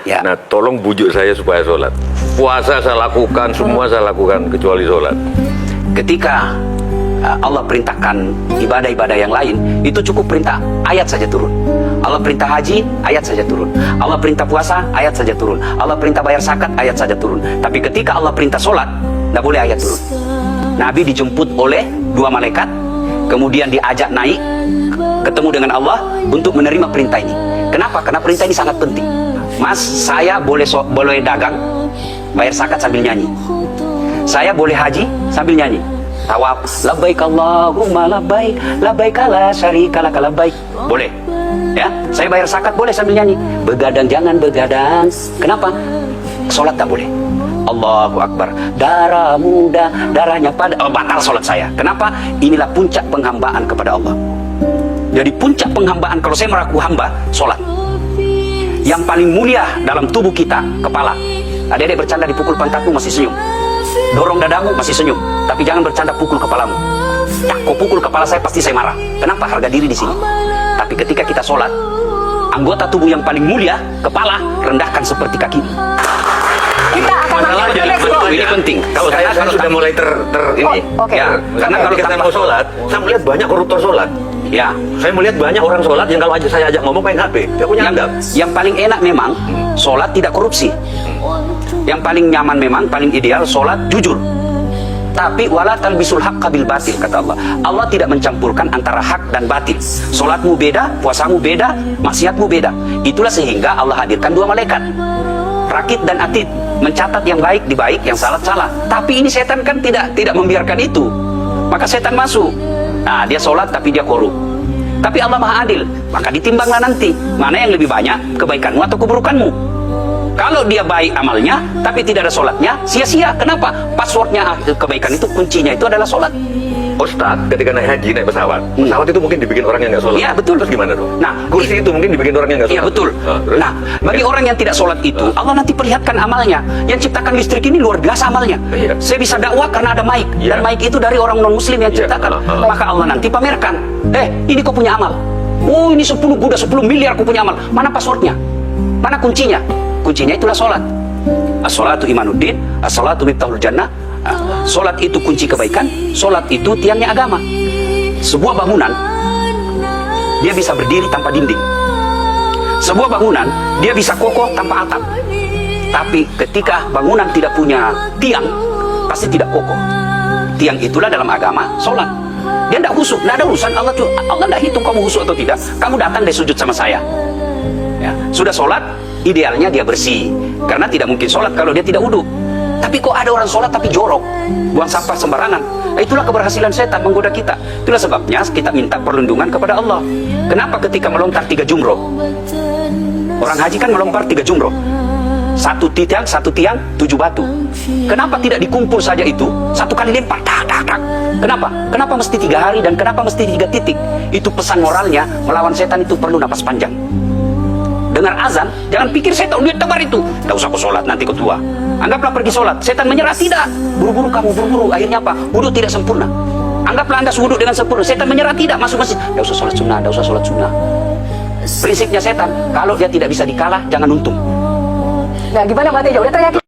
Ya. Nah, tolong bujuk saya supaya sholat. Puasa saya lakukan, semua saya lakukan kecuali sholat. Ketika Allah perintahkan ibadah-ibadah yang lain, itu cukup perintah ayat saja turun. Allah perintah haji, ayat saja turun. Allah perintah puasa, ayat saja turun. Allah perintah bayar zakat, ayat saja turun. Tapi ketika Allah perintah sholat, tidak boleh ayat turun. Nabi dijemput oleh 2 malaikat, kemudian diajak naik, ketemu dengan Allah untuk menerima perintah ini. Kenapa? Karena perintah ini sangat penting. Mas, saya boleh dagang, bayar zakat sambil nyanyi. Saya boleh haji sambil nyanyi. Tawaf, labbaik Allahumma labbaik, labbaik la syarika lak labbaik. Boleh. Ya, saya bayar zakat boleh sambil nyanyi. Begadang jangan begadang. Kenapa? Salat tak boleh. Allahu Akbar. Darah muda, darahnya pada batal salat saya. Kenapa? Inilah puncak penghambaan kepada Allah. Jadi puncak penghambaan kalau saya meraku hamba, salat. Yang paling mulia dalam tubuh kita, kepala. Adik-adik bercanda dipukul pantatmu masih senyum. Dorong dadamu masih senyum, tapi jangan bercanda pukul kepalamu. Tak, kau pukul kepala saya pasti saya marah. Kenapa? Harga diri di sini. Tapi ketika kita sholat, anggota tubuh yang paling mulia, kepala, rendahkan seperti kaki. Kita akan Ini penting. Kalau saya sudah mulai ini. Oke. Ya, karena kalau ketika saya mau sholat, saya melihat banyak koruptor sholat. Ya, Saya melihat banyak orang sholat yang kalau aja saya ajak ngomong main HP, dia punya adab. yang paling enak memang sholat tidak korupsi. Yang paling nyaman memang, paling ideal sholat jujur. Tapi wala talbisul haqqa bil batil, kata Allah. Allah tidak mencampurkan antara hak dan batil. Sholatmu beda, puasamu beda, maksiatmu beda. Itulah sehingga Allah hadirkan 2 malaikat, Rakid dan Atid, mencatat yang baik di baik, yang salah salah. Tapi ini setan kan tidak membiarkan itu. Maka setan masuk. Nah, dia sholat tapi dia korup. Tapi Allah Maha Adil, maka ditimbanglah nanti mana yang lebih banyak, kebaikanmu atau keburukanmu. Kalau dia baik amalnya tapi tidak ada sholatnya, sia-sia. Kenapa? Passwordnya kebaikan itu, kuncinya itu adalah sholat. Ustadz, ketika naik haji, naik pesawat itu mungkin dibikin orang yang nggak sholat. Iya, betul. Terus gimana dong? Nah, kursi itu mungkin dibikin orang yang nggak sholat. Iya, betul. Terus? Nah, bagi orang yang tidak sholat itu, Allah nanti perlihatkan amalnya. Yang ciptakan listrik ini luar biasa amalnya. Iya. Saya bisa dakwah karena ada mic. Iya. Dan mic itu dari orang non-muslim yang Iya. ciptakan. Maka Allah nanti pamerkan. Ini kau punya amal. Oh, ini 10 kuda, 10 miliar kau punya amal. Mana passwordnya? Mana kuncinya? Kuncinya itulah sholat. As-sholatu imanuddin, as-sholatu miftahul jannah. Sholat itu kunci kebaikan, sholat itu tiangnya agama. Sebuah bangunan, dia bisa berdiri tanpa dinding. Sebuah bangunan, dia bisa kokoh tanpa atap. Tapi ketika bangunan tidak punya tiang, pasti tidak kokoh. Tiang itulah dalam agama, sholat. Dia tidak khusyuk, tidak ada urusan Allah. Allah tidak hitung kamu khusyuk atau tidak. Kamu datang dan sujud sama saya. Ya, sudah sholat, idealnya dia bersih. Karena tidak mungkin sholat kalau dia tidak wudhu. Tapi kok ada orang sholat tapi jorok, buang sampah sembarangan. Itulah keberhasilan setan menggoda kita. Itulah sebabnya kita minta perlindungan kepada Allah. Kenapa ketika melontar 3 jumroh, orang haji kan melontar 3 jumroh, satu tiang 7 batu. Kenapa tidak dikumpul saja itu, satu kali lempar, tak. Kenapa? Kenapa mesti 3 hari dan kenapa mesti 3 titik? Itu pesan moralnya, melawan setan itu perlu napas panjang. Dengar azan, jangan pikir setan dia tebar itu. Tidak usah kau sholat, nanti kau tua. Anggaplah pergi sholat. Setan menyerah, tidak. Buru-buru kamu, buru-buru. Akhirnya apa? Wudhu tidak sempurna. Anggaplah anda wudhu dengan sempurna. Setan menyerah, tidak. Masuk masjid. Tidak usah sholat sunnah, tidak usah sholat sunnah. Prinsipnya setan, kalau dia tidak bisa dikalah, jangan untung. Nah, gimana Pak Tejo? Udah teryakin?